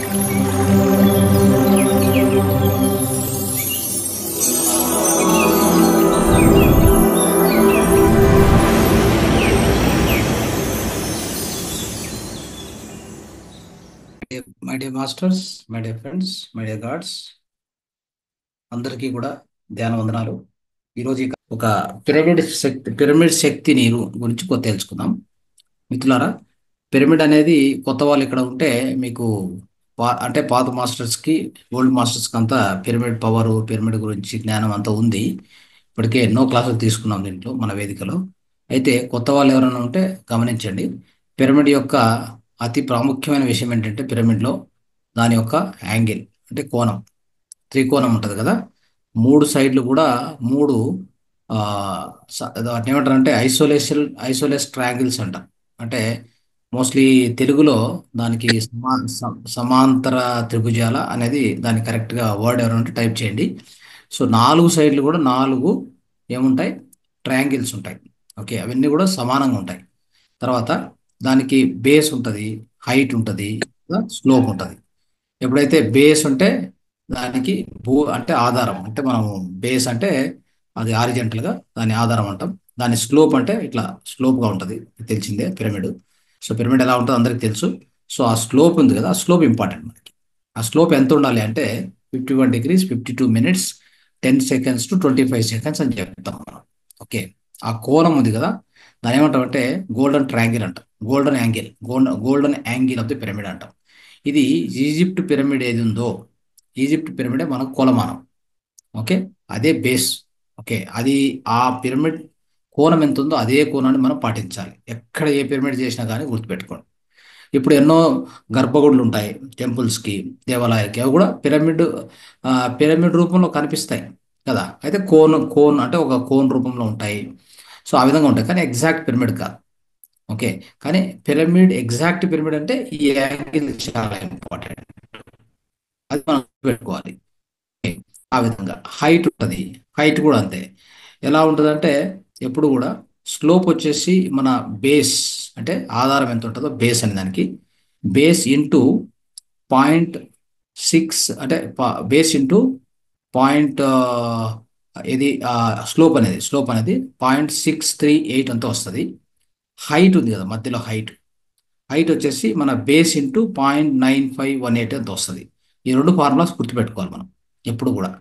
My dear masters, my dear friends, my dear God's, అందరికీ కూడా ధ్యాన వందనాలు. ఈరోజు ఒక పిరమిడ్ శక్తి నీరు గురించి కొత్త తెలుసుకుందాం. మిత్రులారా, పిరమిడ్ అనేది కొత్త వాళ్ళు ఇక్కడ ఉంటే మీకు అంటే పాత మాస్టర్స్కి, ఓల్డ్ మాస్టర్స్కి అంతా పిరమిడ్ పవరు, పిరమిడ్ గురించి జ్ఞానం అంతా ఉంది. ఇప్పటికే ఎన్నో క్లాసులు తీసుకున్నాం దీంట్లో మన వేదికలో. అయితే కొత్త వాళ్ళు ఎవరైనా ఉంటే గమనించండి. పిరమిడ్ యొక్క అతి ప్రాముఖ్యమైన విషయం ఏంటంటే పిరమిడ్లో దాని యొక్క యాంగిల్ అంటే కోణం, త్రికోణం ఉంటుంది కదా. మూడు సైడ్లు కూడా మూడు ఆ, వాటిని ఏమంటారంటే ఐసోలేస్ ట్రయాంగిల్స్ అంట. అంటే మోస్ట్లీ తెలుగులో దానికి సమాంతర త్రిభుజాల అనేది దాని కరెక్ట్గా వర్డ్ ఎవరంటే టైప్ చేయండి. సో నాలుగు సైడ్లు కూడా నాలుగు ఏముంటాయి, ట్రయాంగిల్స్ ఉంటాయి. ఓకే, అవన్నీ కూడా సమానంగా ఉంటాయి. తర్వాత దానికి బేస్ ఉంటుంది, హైట్ ఉంటుంది, స్లోప్ ఉంటుంది. ఎప్పుడైతే బేస్ ఉంటే దానికి అంటే ఆధారం, అంటే మనం బేస్ అంటే అది హారిజంటల్గా దాని ఆధారం అంటాం. దాని స్లోప్ అంటే ఇట్లా స్లోప్గా ఉంటుంది, తెలిసిందే పిరమిడ్. సో పిరమిడ్ ఎలా ఉంటుందో అందరికీ తెలుసు. సో ఆ స్లోప్ ఉంది కదా, ఆ స్లోప్ ఇంపార్టెంట్ మనకి. ఆ స్లోప్ ఎంత ఉండాలి అంటే 51 degrees 52 minutes 10 seconds to 25 seconds అని చెప్తాం మనం. ఓకే, ఆ కోణం ఉంది కదా, దాని ఏమంటాం అంటే గోల్డెన్ ట్రయాంగిల్ అంటాం. Golden angle of the pyramid అంటాం. ఇది ఈజిప్ట్ పిరమిడ్ ఏది ఉందో, ఈజిప్ట్ పిరమిడే మనకు కొలమానం. ఓకే, అదే బేస్. ఓకే, అది ఆ పిరమిడ్ కోణం ఎంత ఉందో అదే కోణాన్ని మనం పాటించాలి. ఎక్కడ ఏ పిరమిడ్ చేసినా కానీ గుర్తుపెట్టుకోండి. ఇప్పుడు ఎన్నో గర్భగుడులు ఉంటాయి టెంపుల్స్కి, దేవాలయాలకి, అవి కూడా పిరమిడ్ రూపంలో కనిపిస్తాయి కదా. అయితే కోన్ అంటే ఒక కోన్ రూపంలో ఉంటాయి. సో ఆ విధంగా ఉంటాయి, కానీ ఎగ్జాక్ట్ పిరమిడ్ కాదు. ఓకే, కానీ ఎగ్జాక్ట్ పిరమిడ్ అంటే ఈ యాంగిల్ చాలా ఇంపార్టెంట్, అది మనం పెట్టుకోవాలి. ఆ విధంగా హైట్ ఉంటుంది, హైట్ కూడా అంతే. ఎలా ఉంటుంది అంటే ఎప్పుడు కూడా స్లోప్ వచ్చేసి మన బేస్ అంటే ఆధారం ఎంత ఉంటుందో బేస్ అనే దానికి బేస్ ఇంటూ 0.6 అంటే బేస్ ఇంటూ పాయింట్ ఇది స్లోప్ అనేది 0.638 అంతా వస్తుంది. హైట్ ఉంది కదా మధ్యలో, హైట్ వచ్చేసి మన బేస్ ఇంటూ 0.9518 అంత వస్తుంది. ఈ రెండు ఫార్ములాస్ గుర్తుపెట్టుకోవాలి మనం ఎప్పుడు కూడా.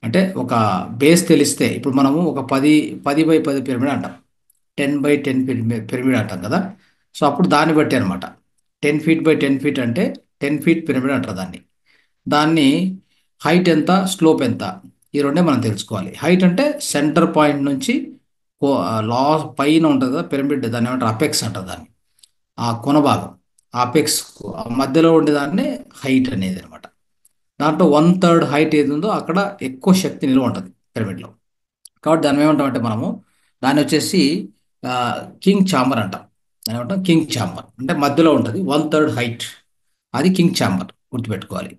అంటే ఒక బేస్ తెలిస్తే ఇప్పుడు మనము ఒక 10 10 బై 10 పిరమిడ్ అంటాం, 10 బై 10 పిరమిడ్ అంటాం కదా. సో అప్పుడు దాన్ని బట్టి అనమాట 10 feet బై 10 feet అంటే 10 feet పిరమిడ్ అంటారు దాన్ని. దాన్ని హైట్ ఎంత, స్లోప్ ఎంత, ఈ రెండే మనం తెలుసుకోవాలి. హైట్ అంటే సెంటర్ పాయింట్ నుంచి లా పైన ఉంటుంది కదా పిరమిడ్, దాన్ని ఏమంటారు అపెక్స్ అంటారు దాన్ని. ఆ కొన భాగం ఆపెక్స్ మధ్యలో ఉండేదాన్ని హైట్ అనేది అనమాట. దాంట్లో 1/3 హైట్ ఏది ఉందో అక్కడ ఎక్కువ శక్తి నిల్వ ఉంటుంది పిరమిడ్లో. కాబట్టి దాన్ని ఏమంటామంటే మనము దాన్ని వచ్చేసి కింగ్ ఛాంబర్ అంటాం. దాన్ని ఏమంటాం కింగ్ ఛాంబర్, అంటే మధ్యలో ఉంటుంది 1/3 హైట్, అది కింగ్ ఛాంబర్ గుర్తుపెట్టుకోవాలి.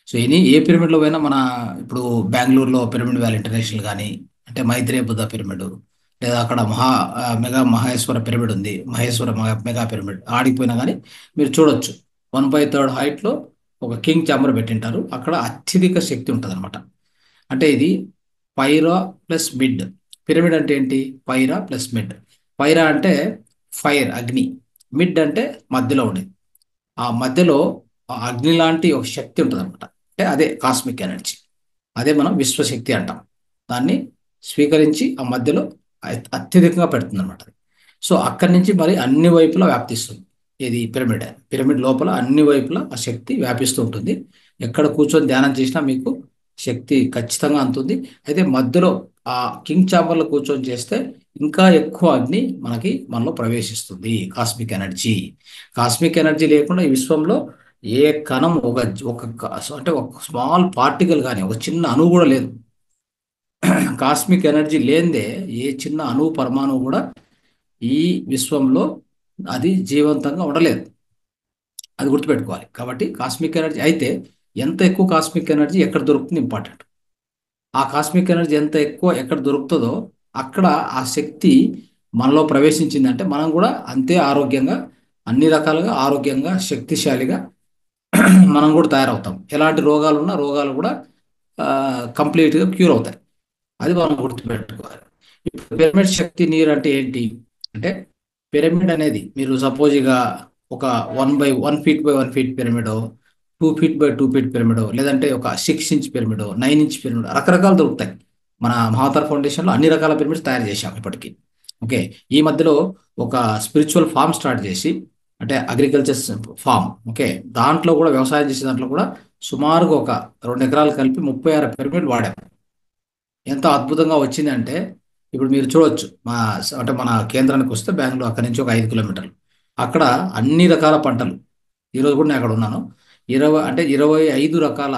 సో ఏ పిరమిడ్లో పోయినా మన ఇప్పుడు బెంగళూరులో పిరమిడ్ వ్యాలీ ఇంటర్నేషనల్ కానీ, అంటే మైత్రేయ బుద్ధ పిరమిడ్, లేదా అక్కడ మెగా మహేశ్వర పిరమిడ్ ఉంది, మెగా పిరమిడ్, ఆడిపోయినా కానీ మీరు చూడొచ్చు 1/3 హైట్లో ఒక కింగ్ ఛాంబర్ పెట్టింటారు. అక్కడ అత్యధిక శక్తి ఉంటుంది అనమాట. అంటే ఇది పైరా ప్లస్ మిడ్. పిరమిడ్ అంటే ఏంటి, పైరా ప్లస్ మిడ్. పైరా అంటే ఫైర్, అగ్ని. మిడ్ అంటే మధ్యలో ఉండేది. ఆ మధ్యలో ఆ అగ్ని లాంటి ఒక శక్తి ఉంటుంది అనమాట. అంటే అదే కాస్మిక్ ఎనర్జీ, అదే మనం విశ్వశక్తి అంటాం. దాన్ని స్వీకరించి ఆ మధ్యలో అత్యధికంగా పెడుతుంది అనమాట. సో అక్కడి నుంచి మరి అన్ని వైపులా వ్యాప్తిస్తుంది. ఇది పిరమిడ్ లోపల అన్ని వైపులా ఆ శక్తి వ్యాపిస్తూ ఉంటుంది. ఎక్కడ కూర్చొని ధ్యానం చేసినా మీకు శక్తి ఖచ్చితంగా అందుతుంది. అయితే మధ్యలో ఆ కింగ్ ఛాంబర్లో కూర్చొని చేస్తే ఇంకా ఎక్కువ అగ్ని మనలో ప్రవేశిస్తుంది, కాస్మిక్ ఎనర్జీ లేకుండా ఈ విశ్వంలో ఏ కణం అంటే ఒక స్మాల్ పార్టికల్ కానీ ఒక చిన్న అణువు కూడా లేదు. కాస్మిక్ ఎనర్జీ లేనిదే ఏ చిన్న అణువు పరమాణువు కూడా ఈ విశ్వంలో అది జీవంతంగా ఉండలేదు. అది గుర్తుపెట్టుకోవాలి. కాబట్టి కాస్మిక్ ఎనర్జీ అయితే ఎంత ఎక్కువ కాస్మిక్ ఎనర్జీ ఎక్కడ దొరుకుతుంది ఇంపార్టెంట్. ఆ కాస్మిక్ ఎనర్జీ ఎంత ఎక్కువ ఎక్కడ దొరుకుతుందో అక్కడ ఆ శక్తి మనలో ప్రవేశించిందంటే మనం కూడా అంతే ఆరోగ్యంగా, అన్ని రకాలుగా ఆరోగ్యంగా, శక్తిశాలిగా, మనం కూడా తయారవుతాం. ఎలాంటి రోగాలు ఉన్నా రోగాలు కూడా కంప్లీట్గా క్యూర్ అవుతాయి. అది మనం గుర్తుపెట్టుకోవాలి. ఇప్పుడు పిరమిడ్ శక్తి నీరు అంటే ఏంటి అంటే, పిరమిడ్ అనేది మీరు సపోజ్ ఇక ఒక 1 బై 1 ఫీట్ పిరమిడో, 2 ఫీట్ బై 2 ఫీట్ పిరమిడో, లేదంటే ఒక 6 ఇంచ్ పిరమిడో, 9 ఇంచ్ పిరమిడో రకరకాలు దొరుకుతాయి. మన మహాతార్ ఫౌండేషన్లో అన్ని రకాల పిరమిడ్స్ తయారు చేశాం ఇప్పటికీ. ఓకే. ఈ మధ్యలో ఒక స్పిరిచువల్ ఫామ్ స్టార్ట్ చేసి, అంటే అగ్రికల్చర్ ఫామ్. ఓకే. దాంట్లో కూడా వ్యవసాయం చేసే దాంట్లో కూడా సుమారుగా ఒక 2 ఎకరాలు కలిపి 36 పిరమిడ్ వాడాం. ఎంత అద్భుతంగా వచ్చిందంటే, ఇప్పుడు మీరు చూడొచ్చు అంటే మన కేంద్రానికి వస్తే బెంగళూరు అక్కడి నుంచి ఒక 5 కిలోమీటర్లు. అక్కడ అన్ని రకాల పంటలు. ఈరోజు కూడా నేను అక్కడ ఉన్నాను. 25 రకాల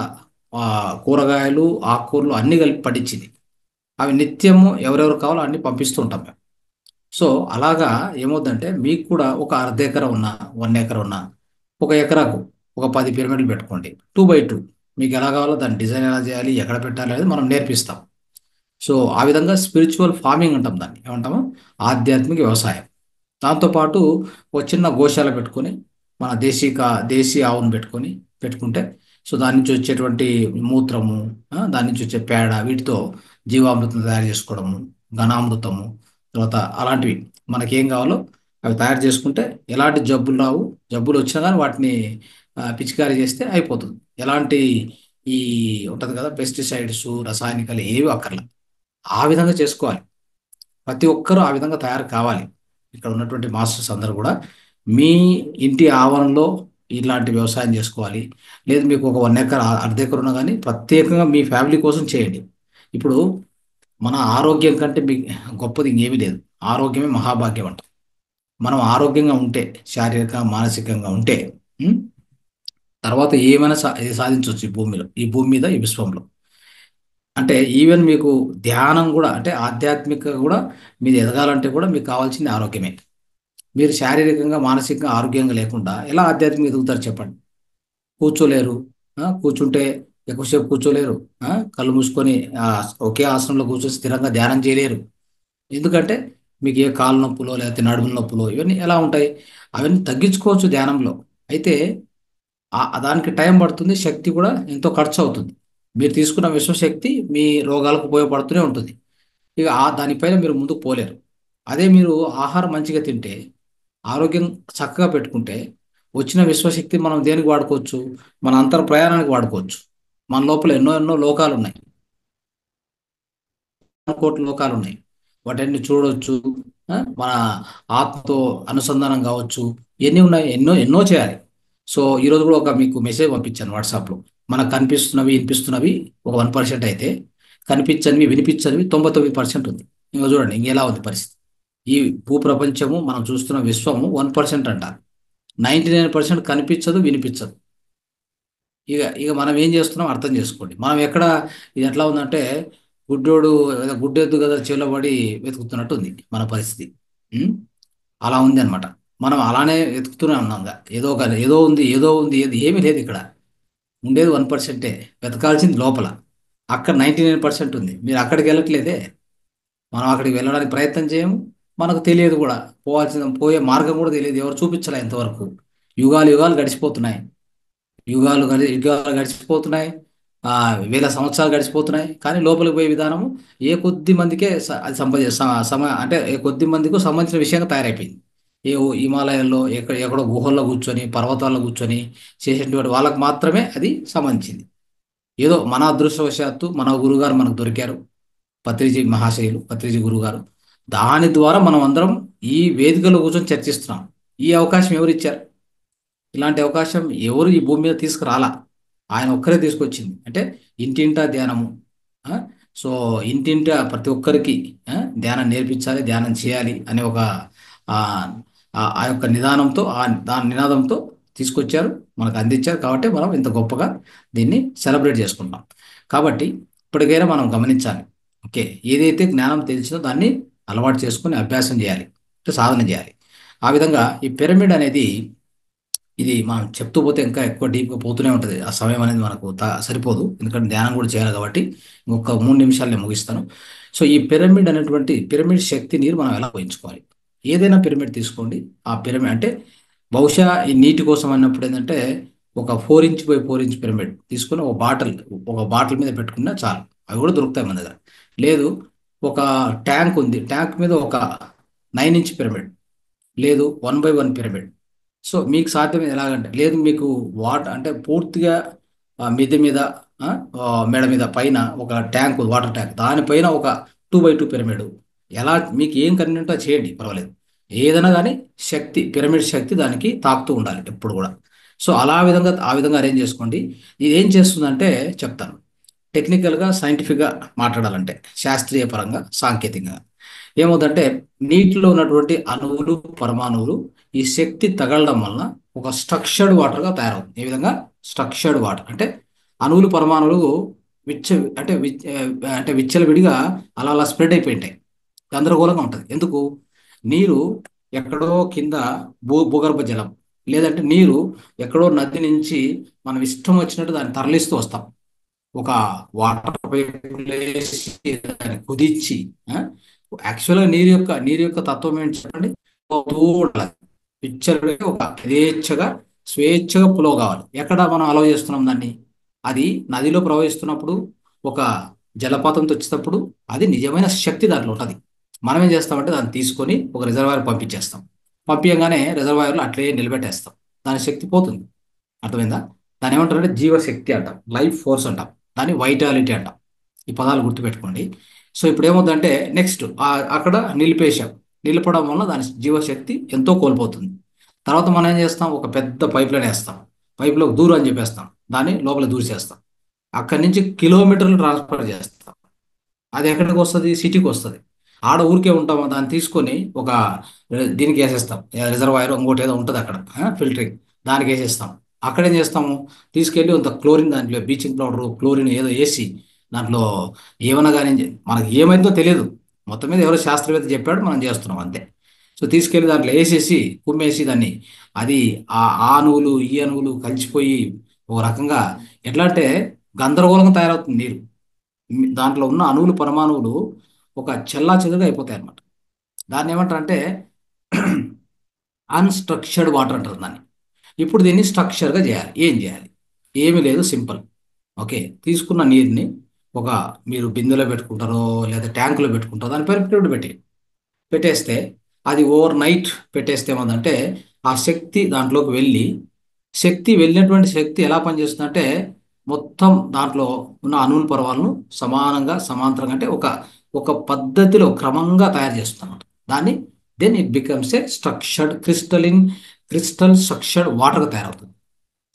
కూరగాయలు, ఆకుకూరలు అన్ని కలిపి పండించింది. అవి నిత్యము ఎవరెవరు కావాలో అన్ని పంపిస్తూ ఉంటాం మేము. సో అలాగా ఏమవుతుందంటే, మీకు కూడా ఒక అర్ధ ఎకరం ఉన్నా, 1 ఎకరం ఉన్నా, ఒక ఎకరాకు ఒక 10 పిరమిడ్లు పెట్టుకోండి. 2 బై 2. మీకు ఎలా కావాలో దాని డిజైన్ ఎలా చేయాలి, ఎక్కడ పెట్టాలి అనేది మనం నేర్పిస్తాం. సో ఆ విధంగా స్పిరిచువల్ ఫార్మింగ్ అంటాం దాన్ని. ఏమంటాము? ఆధ్యాత్మిక వ్యవసాయం. దాంతోపాటు ఒక చిన్న గోశాల పెట్టుకొని, మన దేశీ ఆవును పెట్టుకుంటే, సో దాని నుంచి వచ్చేటువంటి మూత్రము, దాని నుంచి వచ్చే పేడ, వీటితో జీవామృతం తయారు చేసుకోవడము, ఘనామృతము, తర్వాత అలాంటివి మనకేం కావాలో అవి తయారు చేసుకుంటే ఎలాంటి జబ్బులు రావు. జబ్బులు వచ్చినా కానీ వాటిని పిచికారీ చేస్తే అయిపోతుంది. ఎలాంటి ఈ ఉంటుంది కదా పెస్టిసైడ్స్, రసాయనికాలు ఏవి అక్కర్లా. ఆ విధంగా చేసుకోవాలి. ప్రతి ఒక్కరూ ఆ విధంగా తయారు కావాలి. ఇక్కడ ఉన్నటువంటి మాస్టర్స్ అందరూ కూడా మీ ఇంటి ఆవరణలో ఇలాంటి వ్యవసాయం చేసుకోవాలి. లేదు మీకు ఒక 1 ఎకర్, అర్ధ ఎకర్ ఉన్నా కానీ ప్రత్యేకంగా మీ ఫ్యామిలీ కోసం చేయండి. ఇప్పుడు మన ఆరోగ్యం కంటే మీ గొప్పది ఇంకేమీ లేదు. ఆరోగ్యమే మహాభాగ్యం అంట. మనం ఆరోగ్యంగా ఉంటే, శారీరకంగా మానసికంగా ఉంటే, ఉం? తర్వాత ఏమైనా సాధించవచ్చు ఈ భూమి మీద ఈ విశ్వంలో. అంటే ఈవెన్ మీకు ధ్యానం కూడా, అంటే ఆధ్యాత్మిక కూడా మీరు ఎదగాలంటే కూడా మీకు కావాల్సింది ఆరోగ్యమే. మీరు శారీరకంగా మానసికంగా ఆరోగ్యంగా లేకుండా ఎలా ఆధ్యాత్మికంగా ఎదుగుతారు చెప్పండి? కూర్చోలేరు. కూర్చుంటే ఎక్కువసేపు కూర్చోలేరు. కళ్ళు మూసుకొని ఆ, ఒకే ఆసనంలో కూర్చొని స్థిరంగా ధ్యానం చేయలేరు. ఎందుకంటే మీకు ఏ కాలు నొప్పులో లేకపోతే నడుముల నొప్పులో ఇవన్నీ ఎలా ఉంటాయి? అవన్నీ తగ్గించుకోవచ్చు ధ్యానంలో. అయితే దానికి టైం పడుతుంది, శక్తి కూడా ఎంతో ఖర్చు అవుతుంది. మీరు తీసుకున్న విశ్వశక్తి మీ రోగాలకు ఉపయోగపడుతూనే ఉంటుంది. ఇక దానిపైన మీరు ముందుకు పోలేరు. అదే మీరు ఆహారం మంచిగా తింటే, ఆరోగ్యం చక్కగా పెట్టుకుంటే, వచ్చిన విశ్వశక్తి మనం దేనికి వాడుకోవచ్చు? మన అంతర్ ప్రయాణానికి వాడుకోవచ్చు. మన లోపల ఎన్నో ఎన్నో లోకాలు ఉన్నాయి. కోట్ల లోకాలు ఉన్నాయి. వాటన్ని చూడవచ్చు. మన ఆత్మతో అనుసంధానం కావచ్చు. ఎన్ని ఉన్నాయి, ఎన్నో ఎన్నో చేయాలి. సో ఈరోజు కూడా ఒక మీకు మెసేజ్ పంపించాను వాట్సాప్లో. మనకు కనిపిస్తున్నవి వినిపిస్తున్నవి ఒక 1% అయితే, కనిపించనివి వినిపించనివి 99% ఉంది. ఇంకా చూడండి ఇంకెలా ఉంది పరిస్థితి. ఈ భూప్రపంచము మనం చూస్తున్న విశ్వము 1% అంటారు. 99% కనిపించదు, వినిపించదు. ఇక మనం ఏం చేస్తున్నాం అర్థం చేసుకోండి. మనం ఎక్కడ, ఇది ఎట్లా ఉందంటే, గుడ్డోడు ఏదో గుడ్డెద్దు కదా చేలో పడి వెతుకుతున్నట్టు ఉంది మన పరిస్థితి. ఉం? అలా ఉంది అనమాట. మనం అలానే వెతుకుతూనే ఉన్నాం. ఏదో ఉంది, ఏమీ లేదు ఇక్కడ. ఉండేది 1%. వెతకాల్సింది లోపల. అక్కడ 99% ఉంది. మీరు అక్కడికి వెళ్ళట్లేదే. మనం అక్కడికి వెళ్ళడానికి ప్రయత్నం చేయము. మనకు తెలియదు కూడా. పోయే మార్గం కూడా తెలియదు. ఎవరు చూపించలే ఇంతవరకు. యుగాలు యుగాలు గడిచిపోతున్నాయి. యుగాలు గడిచిపోతున్నాయి. ఆ వేల సంవత్సరాలు గడిచిపోతున్నాయి. కానీ లోపలికి పోయే విధానము ఏ కొద్ది మందికే అది అంటే ఏ కొద్ది మందికి సంబంధించిన విషయంగా తయారైపోయింది. హిమాలయాల్లో ఎక్కడో గుహల్లో కూర్చొని, పర్వతాల్లో కూర్చొని చేసేటువంటి వాళ్ళకి మాత్రమే అది సంబంధించింది. ఏదో మన అదృష్టవశాత్తు మన గురుగారు మనకు దొరికారు. పత్రిజీ గురుగారు. దాని ద్వారా మనం అందరం ఈ వేదికలో కూర్చొని చర్చిస్తున్నాం. ఈ అవకాశం ఎవరు ఇచ్చారు? ఇలాంటి అవకాశం ఎవరు ఈ భూమి మీద తీసుకురాలా. ఆయన ఒక్కరే తీసుకొచ్చింది. అంటే ఇంటింటా ధ్యానము. ఆ? సో ఇంటింటా ప్రతి ఒక్కరికి ధ్యానం నేర్పించాలి, ధ్యానం చేయాలి అనే ఒక ఆ ఆ యొక్క నిదానంతో, దాని నినాదంతో తీసుకొచ్చారు, మనకు అందించారు. కాబట్టి మనం ఇంత గొప్పగా దీన్ని సెలబ్రేట్ చేసుకుంటాం. కాబట్టి ఇప్పటికైనా మనం గమనించాలి. ఓకే. ఏదైతే జ్ఞానం తెలిసిందో దాన్ని అలవాటు చేసుకొని అభ్యాసం చేయాలి, అంటే సాధన చేయాలి. ఆ విధంగా ఈ పిరమిడ్ అనేది, ఇది మనం చెప్తూ పోతే ఇంకా ఎక్కువ డీప్గా పోతూనే ఉంటుంది. ఆ సమయం అనేది మనకు సరిపోదు. ఎందుకంటే ధ్యానం కూడా చేయాలి కాబట్టి ఇంకొక 3 నిమిషాలు నేను ముగిస్తాను. సో ఈ పిరమిడ్ అనేటువంటి పిరమిడ్ శక్తి నీరు మనం ఎలా పోయించుకోవాలి? ఏదైనా పిరమిడ్ తీసుకోండి. ఆ పిరమిడ్ అంటే బహుశా ఈ నీటి కోసం అన్నప్పుడు ఏంటంటే, ఒక 4 ఇంచ్ బై 4 ఇంచ్ పిరమిడ్ తీసుకొని ఒక బాటిల్ మీద పెట్టుకున్నా చాలు. అవి కూడా దొరుకుతాయి మన దగ్గర. లేదు, ఒక ట్యాంక్ ఉంది, ట్యాంక్ మీద ఒక 9 ఇంచ్ పిరమిడ్, లేదు 1 బై 1 పిరమిడ్. సో మీకు సాధ్యం ఎలాగంటే, లేదు మీకు అంటే పూర్తిగా మిద్దె మీద, ఆ, మేడ మీద పైన ఒక ట్యాంక్, వాటర్ ట్యాంక్, దానిపైన ఒక 2 బై 2 పిరమిడ్, ఎలా మీకు ఏం కన్వీనియంటో అది చేయండి, పర్వాలేదు. ఏదైనా కానీ శక్తి, పిరమిడ్ శక్తి దానికి తాకుతూ ఉండాలి ఎప్పుడు కూడా. సో ఆ విధంగా అరేంజ్ చేసుకోండి. ఇది ఏం చేస్తుందంటే చెప్తాను. టెక్నికల్గా సైంటిఫిక్గా మాట్లాడాలంటే, శాస్త్రీయ పరంగా సాంకేతికంగా ఏమవుతుందంటే, నీటిలో ఉన్నటువంటి అణువులు, పరమాణువులు ఈ శక్తి తగలడం వలన ఒక స్ట్రక్చర్డ్ వాటర్గా తయారవుతుంది. ఏ విధంగా? స్ట్రక్చర్డ్ వాటర్ అంటే అణువులు, పరమాణువులు విచ్చ అంటే అంటే విచ్చలవిడిగా అలా అలా స్ప్రెడ్ అయిపోయి ఉంటాయి. గందరగోళంగా ఉంటుంది. ఎందుకు? నీరు ఎక్కడో కింద, భూగర్భ జలం, లేదంటే నీరు ఎక్కడో నది నుంచి మనం ఇష్టం వచ్చినట్టు దాన్ని తరలిస్తూ వస్తాం. ఒక వాటర్ వేసి దాన్ని కుదించి, యాక్చువల్గా నీరు యొక్క తత్వం ఏంటి చెప్పండి? పోతూ ఉండాలి. పిక్చర్ ఒక స్వేచ్ఛగా ఫ్లో కావాలి. ఎక్కడ మనం అలౌ చేస్తున్నాం దాన్ని? అది నదిలో ప్రవహిస్తున్నప్పుడు, ఒక జలపాతంతో వచ్చేటప్పుడు అది నిజమైన శక్తి దాంట్లో ఉంటుంది. మనం ఏం చేస్తామంటే దాన్ని తీసుకొని ఒక రిజర్వాయర్ పంపించేస్తాం. పంపించగానే రిజర్వాయర్లో అట్లే నిలబెట్టేస్తాం. దాని శక్తి పోతుంది. అర్థమైందా? దాని ఏమంటారంటే జీవశక్తి అంటాం, లైఫ్ ఫోర్స్ అంటాం, దాన్ని వైటాలిటీ అంటాం. ఈ పదాలు గుర్తుపెట్టుకోండి. సో ఇప్పుడు ఏమవుతుందంటే, నెక్స్ట్ అక్కడ నిలిపేశాం. నిలపడం వల్ల దాని జీవశక్తి ఎంతో కోల్పోతుంది. తర్వాత మనం ఏం చేస్తాం? ఒక పెద్ద పైప్ లైన్ వేస్తాం. పైపులో దూరం అని చెప్పేస్తాం, దాన్ని లోపల దూసేస్తాం. అక్కడి నుంచి కిలోమీటర్లు ట్రాన్స్ఫర్ చేస్తాం. అది ఎక్కడికి వస్తుంది? సిటీకి వస్తుంది. ఆడ ఊరికే ఉంటాము, దాన్ని తీసుకొని ఒక దీనికి వేసేస్తాం. రిజర్వాయర్ ఇంకోటి ఏదో ఉంటుంది అక్కడ, ఫిల్టరింగ్, దానికి వేసేస్తాం. అక్కడ ఏం చేస్తాము? తీసుకెళ్ళి కొంత క్లోరిన్, దాంట్లో బ్లీచింగ్ పౌడర్, క్లోరిన్ ఏదో వేసి దాంట్లో ఏమన్నా కానీ మనకి ఏమైందో తెలియదు. మొత్తం మీద ఎవరో శాస్త్రవేత్త చెప్పాడు, మనం చేస్తున్నాం అంతే. సో తీసుకెళ్ళి దాంట్లో వేసేసి కుమ్మేసి దాన్ని, అది ఆ అణువులు ఈ అణువులు కలిసిపోయి ఒక రకంగా ఎట్లా అంటే గందరగోళంగా తయారవుతుంది నీరు. దాంట్లో ఉన్న అణువులు, పరమాణువులు ఒక చెల్లా చెదురుగా అయిపోతాయి అన్నమాట. దాన్ని ఏమంటారు అంటే అన్స్ట్రక్చర్డ్ వాటర్ అంటారు దాన్ని. ఇప్పుడు దీన్ని స్ట్రక్చర్గా చేయాలి. ఏం చేయాలి? ఏమీ లేదు, సింపుల్. ఓకే, తీసుకున్న నీరుని ఒక, మీరు బిందెలో పెట్టుకుంటారో లేదా ట్యాంకులో పెట్టుకుంటారో, దాని పైన పెట్టేస్తే, అది ఓవర్ నైట్ పెట్టేస్తే ఏమందంటే ఆ శక్తి దాంట్లోకి వెళ్ళి, వెళ్ళినటువంటి శక్తి ఎలా పనిచేస్తుందంటే మొత్తం దాంట్లో ఉన్న అణువుల పరమాణులను సమానంగా, సమాంతరంగా, అంటే ఒక ఒక పద్ధతిలో క్రమంగా తయారు చేస్తుంది అన్నమాట. దాన్ని then it becomes a structured crystal structured వాటర్గా తయారవుతుంది.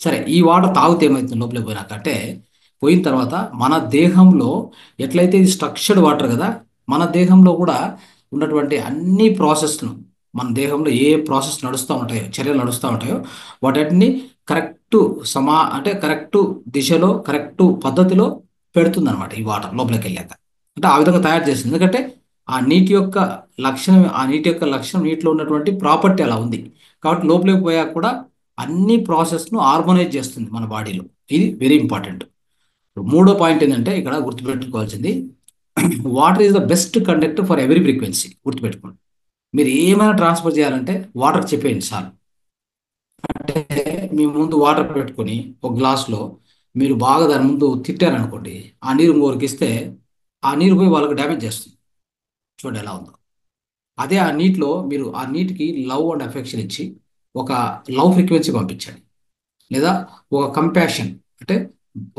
సరే, ఈ వాటర్ తాగితే ఏమవుతుంది లోపలికి పోయినాక అంటే, పోయిన తర్వాత మన దేహంలో ఎట్లయితే ఇది స్ట్రక్చర్డ్ వాటర్ కదా, మన దేహంలో కూడా ఉన్నటువంటి అన్ని ప్రాసెస్ను, మన దేహంలో ఏ ప్రాసెస్ నడుస్తూ ఉంటాయో, చర్యలు నడుస్తూ ఉంటాయో, వాటిని అంటే కరెక్టు దిశలో, కరెక్టు పద్ధతిలో పెడుతుంది అనమాట ఈ వాటర్ లోపలికి వెళ్ళాక. అంటే ఆ విధంగా తయారు చేస్తుంది. ఎందుకంటే ఆ నీటి యొక్క లక్షణం, నీటిలో ఉన్నటువంటి ప్రాపర్టీ అలా ఉంది. కాబట్టి లోపలికి పోయాక కూడా అన్ని ప్రాసెస్ను హార్మోనైజ్ చేస్తుంది మన బాడీలో. ఇది వెరీ ఇంపార్టెంట్. మూడో పాయింట్ ఏంటంటే ఇక్కడ గుర్తుపెట్టుకోవాల్సింది, water is the best conductor for every frequency. గుర్తుపెట్టుకోండి. మీరు ఏమైనా ట్రాన్స్ఫర్ చేయాలంటే వాటర్ చెప్పేయండి చాలు. అంటే మీ ముందు వాటర్ పెట్టుకొని ఒక గ్లాస్లో మీరు బాగా దాని ముందు తిట్టారనుకోండి, ఆ నీరు ఇంకోరికి ఇస్తే ఆ నీరు పోయి వాళ్ళకి డ్యామేజ్ చేస్తుంది. చూడండి ఎలా ఉందో. అదే ఆ నీటికి లవ్ అండ్ అఫెక్షన్ ఇచ్చి ఒక లవ్ ఫ్రీక్వెన్సీ పంపించండి. లేదా ఒక కంపాషన్, అంటే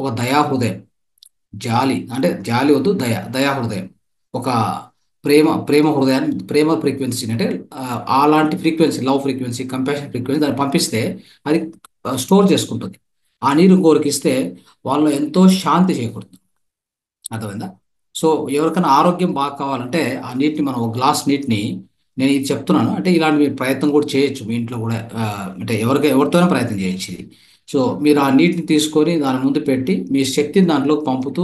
ఒక దయా హృదయం, జాలి, అంటే జాలి వద్దు, దయా హృదయం, ఒక ప్రేమ హృదయాన్ని, ప్రేమ ఫ్రీక్వెన్సీ, అంటే అలాంటి frequency, love frequency, compassion frequency దాన్ని పంపిస్తే అది స్టోర్ చేసుకుంటుంది. ఆ నీరు ఇంకోరికి ఇస్తే వాళ్ళు ఎంతో శాంతి చేకూరుతుంది. అర్థమైందా? సో ఎవరికైనా ఆరోగ్యం బాగా కావాలంటే ఆ నీటిని, మనం ఒక గ్లాస్ నీటిని, నేను ఇది చెప్తున్నాను అంటే ఇలాంటి మీరు ప్రయత్నం కూడా చేయొచ్చు మీ ఇంట్లో కూడా, అంటే ఎవరితోనైనా ప్రయత్నం చేయొచ్చు ఇది. సో మీరు ఆ నీటిని తీసుకొని దాని ముందు పెట్టి మీ శక్తిని దాంట్లోకి పంపుతూ,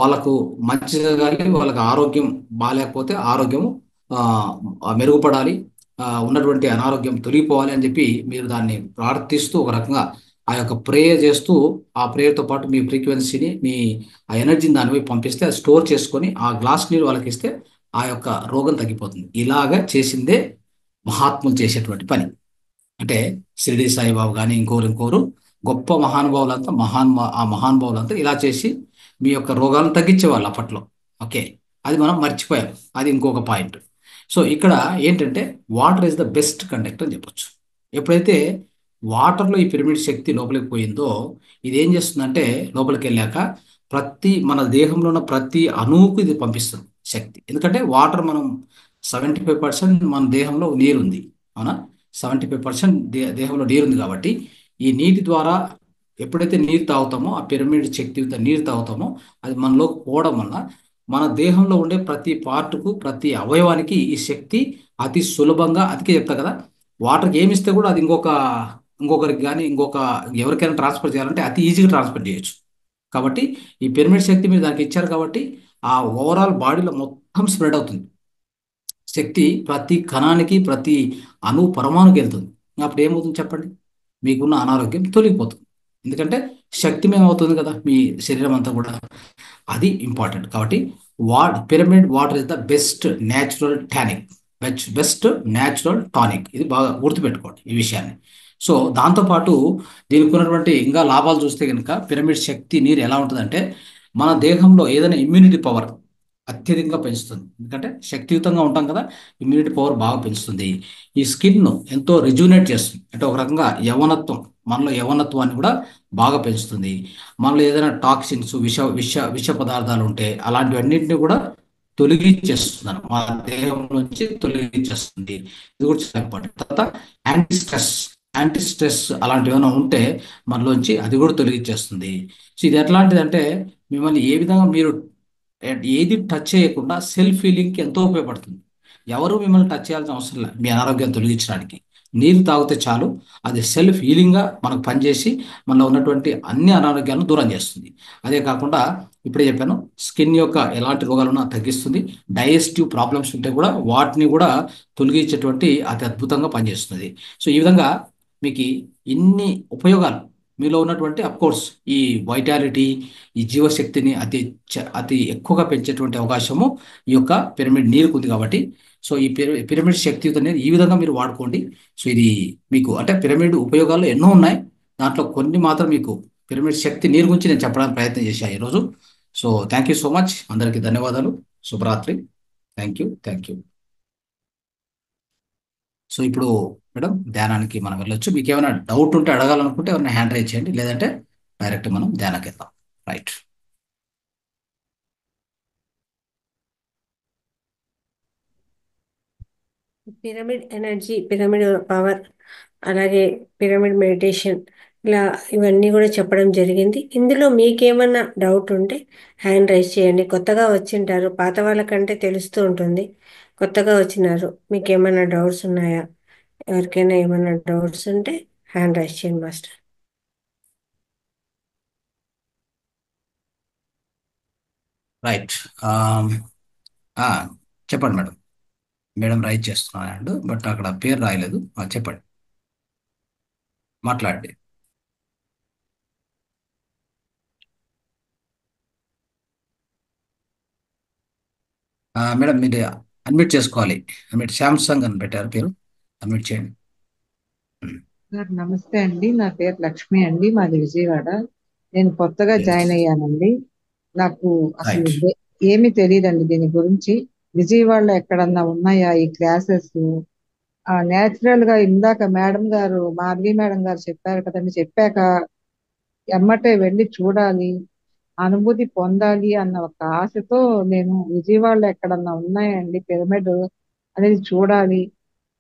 వాళ్ళకు మంచి జరగాలి, వాళ్ళకి ఆరోగ్యం బాగాలేకపోతే ఆరోగ్యం ఆ, మెరుగుపడాలి, ఉన్నటువంటి అనారోగ్యం తొలగిపోవాలి అని చెప్పి మీరు దాన్ని ప్రార్థిస్తూ ఒక రకంగా ఆ యొక్క ప్రేయర్ చేస్తూ, ఆ ప్రేయర్తో పాటు మీ ఫ్రీక్వెన్సీని, మీ ఆ ఎనర్జీని దాని వైపు పంపిస్తే అది స్టోర్ చేసుకొని ఆ గ్లాస్ నీరు వాళ్ళకి ఇస్తే ఆ యొక్క రోగం తగ్గిపోతుంది. ఇలాగా చేసిందే మహాత్ములు చేసేటువంటి పని. అంటే షిరిడి సాయిబాబు కానీ ఇంకోరు గొప్ప మహానుభావులంతా ఆ మహానుభావులంతా ఇలా చేసి మీ యొక్క రోగాలను తగ్గించేవాళ్ళు అప్పట్లో. ఓకే, అది మనం మర్చిపోయాం. అది ఇంకొక పాయింట్. సో ఇక్కడ ఏంటంటే water is the best conductor అని చెప్పొచ్చు. ఎప్పుడైతే వాటర్లో ఈ పిరమిడ్ శక్తి లోపలికి పోయిందో, ఇది ఏం చేస్తుందంటే లోపలికి వెళ్ళాక మన దేహంలో ఉన్న ప్రతి అణువుకు ఇది పంపిస్తుంది శక్తి. ఎందుకంటే వాటర్ మనం 75% మన దేహంలో నీరు ఉంది. అవునా? 75% దేహంలో నీరు ఉంది కాబట్టి ఈ నీటి ద్వారా ఎప్పుడైతే నీరు తాగుతామో, ఆ పిరమిడ్ శక్తియుత నీరు తాగుతామో, అది మనలోకి పోవడం వల్ల మన దేహంలో ఉండే ప్రతి పార్టుకు, ప్రతి అవయవానికి ఈ శక్తి అతి సులభంగా, అతికే చెప్తా కదా, వాటర్కి ఏమి ఇస్తే కూడా అది ఇంకొకరికి కానీ ఎవరికైనా ట్రాన్స్ఫర్ చేయాలంటే అతి ఈజీగా ట్రాన్స్ఫర్ చేయొచ్చు. కాబట్టి ఈ పిరమిడ్ శక్తి మీరు దానికి ఇచ్చారు కాబట్టి ఆ ఓవరాల్ బాడీలో మొత్తం స్ప్రెడ్ అవుతుంది శక్తి. ప్రతి కణానికి, ప్రతి పరమాణుకి వెళ్తుంది. అప్పుడు ఏమవుతుంది చెప్పండి? మీకున్న అనారోగ్యం తొలగిపోతుంది. ఎందుకంటే శక్తిమయం అవుతుంది కదా మీ శరీరం అంతా కూడా. అది ఇంపార్టెంట్. కాబట్టి pyramid water is the best natural tonic. Best natural tonic. ఇది బాగా గుర్తుపెట్టుకోండి ఈ విషయాన్ని. సో దాంతోపాటు దీనికి ఉన్నటువంటి ఇంకా లాభాలు చూస్తే కనుక, పిరమిడ్ శక్తి నీరు ఎలా ఉంటుందంటే మన దేహంలో ఏదైనా ఇమ్యూనిటీ పవర్ అత్యధికంగా పెంచుతుంది. ఎందుకంటే శక్తియుతంగా ఉంటాం కదా, ఇమ్యూనిటీ పవర్ బాగా పెంచుతుంది. ఈ స్కిన్ ఎంతో రిజ్యూనేట్ చేస్తుంది. అంటే ఒక రకంగా మనలో యవనత్వాన్ని కూడా బాగా పెంచుతుంది. మనలో ఏదైనా టాక్సిన్స్, విష విష విష పదార్థాలు ఉంటే అలాంటివన్నింటినీ కూడా తొలగించేస్తుంది, మన దేహం నుంచి తొలగించేస్తుంది. ఇది కూడా చాలా ఇంపార్టెంట్. తర్వాత యాంటీ స్ట్రెస్ యాంటీ స్ట్రెస్ అలాంటివి ఏమైనా ఉంటే మనలోంచి అది కూడా తొలగించేస్తుంది. సో ఇది ఎట్లాంటిదంటే మిమ్మల్ని ఏ విధంగా మీరు ఏది టచ్ చేయకుండా సెల్ఫ్ హీలింగ్కి ఎంతో ఉపయోగపడుతుంది. ఎవరు మిమ్మల్ని టచ్ చేయాల్సిన అవసరం లేదు మీ అనారోగ్యం తొలగించడానికి. నీరు తాగితే చాలు, అది సెల్ఫ్ హీలింగ్గా మనకు పనిచేసి మనలో ఉన్నటువంటి అన్ని అనారోగ్యాలను దూరం చేస్తుంది. అదే కాకుండా ఇప్పుడే చెప్పాను, స్కిన్ యొక్క ఎలాంటి రోగాలున్నా తగ్గిస్తుంది. డైజెస్టివ్ ప్రాబ్లమ్స్ ఉంటే కూడా వాటిని కూడా తొలగించేటువంటి అతి అద్భుతంగా పనిచేస్తుంది. సో ఈ విధంగా మీకు ఇన్ని ఉపయోగాలు, మీలో ఉన్నటువంటి కోర్స్ ఈ వైటాలిటీ, ఈ జీవశక్తిని అతి ఎక్కువగా పెంచేటువంటి అవకాశము ఈ యొక్క పిరమిడ్ నీరుకు ఉంది. కాబట్టి సో ఈ పిరమిడ్ శక్తియుత అనేది ఈ విధంగా మీరు వాడుకోండి. సో ఇది మీకు అంటే పిరమిడ్ ఉపయోగాలు ఎన్నో ఉన్నాయి. దాంట్లో కొన్ని మాత్రం మీకు పిరమిడ్ శక్తి నీరు గురించి నేను చెప్పడానికి ప్రయత్నం చేశాను ఈరోజు. So thank you so much. అందరికీ ధన్యవాదాలు. శుభరాత్రి. Thank you. సో ఇప్పుడు మేడం ధ్యానానికి మనం వెళ్ళొచ్చు. మీకు ఏమైనా డౌట్ ఉంటే అడగాలనుకుంటే ఎవరైనా హ్యాండ్ రైజ్ చేయండి, లేదంటే డైరెక్ట్ మనం ధ్యానానికి వెళ్దాం. Right. Pyramid energy, pyramid power, అలాగే పిరమిడ్ మెడిటేషన్, ఇలా ఇవన్నీ కూడా చెప్పడం జరిగింది. ఇందులో మీకేమన్నా డౌట్ ఉంటే హ్యాండ్ రైజ్ చేయండి. కొత్తగా వచ్చింటారు, పాత వాళ్ళకంటే తెలుస్తూ ఉంటుంది. కొత్తగా వచ్చినారు, మీకేమైనా డౌట్స్ ఉన్నాయా? ఎవరికైనా ఏమైనా డౌట్స్ ఉంటే హ్యాండ్ రైజ్ చేయండి మాస్టర్. రైట్. చెప్పండి మేడం. మేడం రైజ్ చేస్తున్నాను, బట్ అక్కడ పేరు రాయలేదు. చెప్పండి, మాట్లాడండి. మేడం మీరు అడ్మిట్ చేసుకోవాలి. అడ్మిట్ శాంసంగ్ అని పెట్టారు పేరు, అడ్మిట్ చేయండి. సార్ నమస్తే అండి, నా పేరు లక్ష్మి అండి, మాది విజయవాడ. నేను కొత్తగా జాయిన్ అయ్యానండి. నాకు అసలు రైట్. ఏమీ తెలియదండి దీని గురించి. విజయవాడలో ఎక్కడన్నా ఉన్నాయా ఈ క్లాసెస్? నేచురల్ గా ఇందాక మేడం గారు, మాధవి మేడం గారు చెప్పారు కదండి, చెప్పాక ఎమ్మటే వెళ్ళి చూడాలి, అనుభూతి పొందాలి అన్న ఒక ఆశతో నేను విజయవాడలో ఎక్కడన్నా ఉన్నాయండి పిరమిడ్ అనేది చూడాలి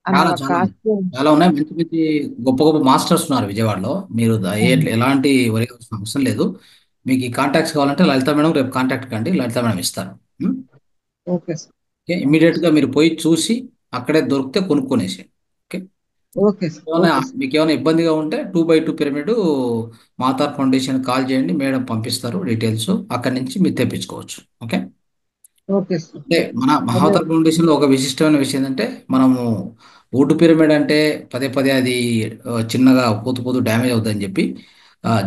అన్న చాలా ఒక చాలా ఉన్నాయి. ఆశతో. చాలా ఉన్నాయి. మంచి మంచి గొప్ప గొప్ప మాస్టర్స్ ఉన్నారు విజయవాడలో. మీరు ఎలాంటి వరి అవసరం లేదు. మీకు ఈ కాంటాక్ట్స్ కావాలంటే లలిత మేడం రేపు కాంటాక్ట్ కండి, లలిత మేడం ఇస్తారు. Okay sir. ఓకే, ఇమీడియట్ గా మీరు పోయి చూసి అక్కడే దొరికితే కొనుక్కొనేసి. Okay. Okay sir. Okay sir. మీకు ఏమైనా ఇబ్బందిగా ఉంటే 2x2 పిరమిడ్ మాతార్ ఫౌండేషన్ కాల్ చేయండి, మేడం పంపిస్తారు డీటెయిల్స్. అక్కడి నుంచి మీరు తెప్పించుకోవచ్చు. ఓకే. Okay sir. అంటే మన అదే. మహావతార్ ఫౌండేషన్ లో ఒక విశిష్టమైన విషయం ఏంటంటే, మనము వుడ్ పిరమిడ్ అంటే పదే పదే అది చిన్నగా పోతూ పోతూ డ్యామేజ్ అవుతుందని చెప్పి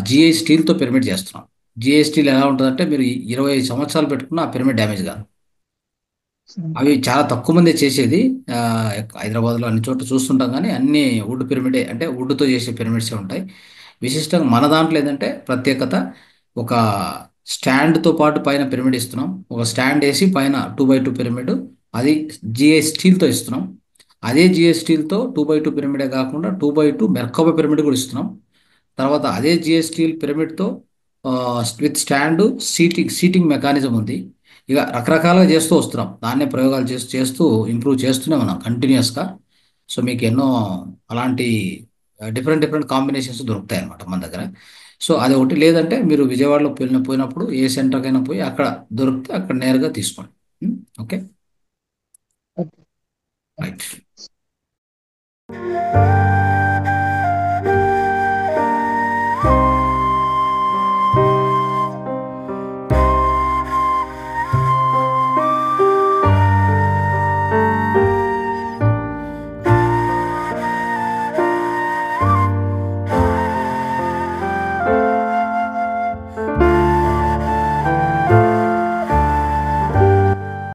జిఐ స్టీల్ తో పిరమిడ్ చేస్తున్నాం. జిఐ స్టీల్ ఎలా ఉంటుందంటే మీరు 20 సంవత్సరాలు పెట్టుకున్న ఆ పిరమిడ్ డ్యామేజ్ కాదు. అవి చాలా తక్కువ మంది చేసేది. ఆ, హైదరాబాద్లో అన్ని చోట్ల చూస్తుంటాం, కానీ అన్ని వుడ్ పిరమిడే, అంటే వుడ్తో చేసే పిరమిడ్సే ఉంటాయి. విశిష్టంగా మన దాంట్లో ఏంటంటే ప్రత్యేకత, ఒక స్టాండ్తో పాటు పైన పిరమిడ్ ఇస్తున్నాం. ఒక స్టాండ్ వేసి పైన 2x2 పిరమిడ్, అది జిఐ స్టీల్తో ఇస్తున్నాం. అదే జిఐ స్టీల్తో 2x2 పిరమిడే కాకుండా 2x2 మెర్కబా పిరమిడ్ కూడా ఇస్తున్నాం. తర్వాత అదే జిఐ స్టీల్ పిరమిడ్తో విత్ స్టాండ్, సీటింగ్ మెకానిజం ఉంది. ఇక రకరకాలుగా చేస్తూ వస్తున్నాం. దాన్నే ప్రయోగాలు చేస్తూ చేస్తూ ఇంప్రూవ్ చేస్తూనే ఉన్నాం కంటిన్యూస్గా. సో మీకు ఎన్నో అలాంటి డిఫరెంట్ డిఫరెంట్ కాంబినేషన్స్ దొరుకుతాయి అన్నమాట మన దగ్గర. సో అది ఒకటి. లేదంటే మీరు విజయవాడలో పోయినప్పుడు ఏ సెంటర్కైనా పోయి అక్కడ దొరికితే అక్కడ నేరుగా తీసుకోండి. Okay, okay. రైట్.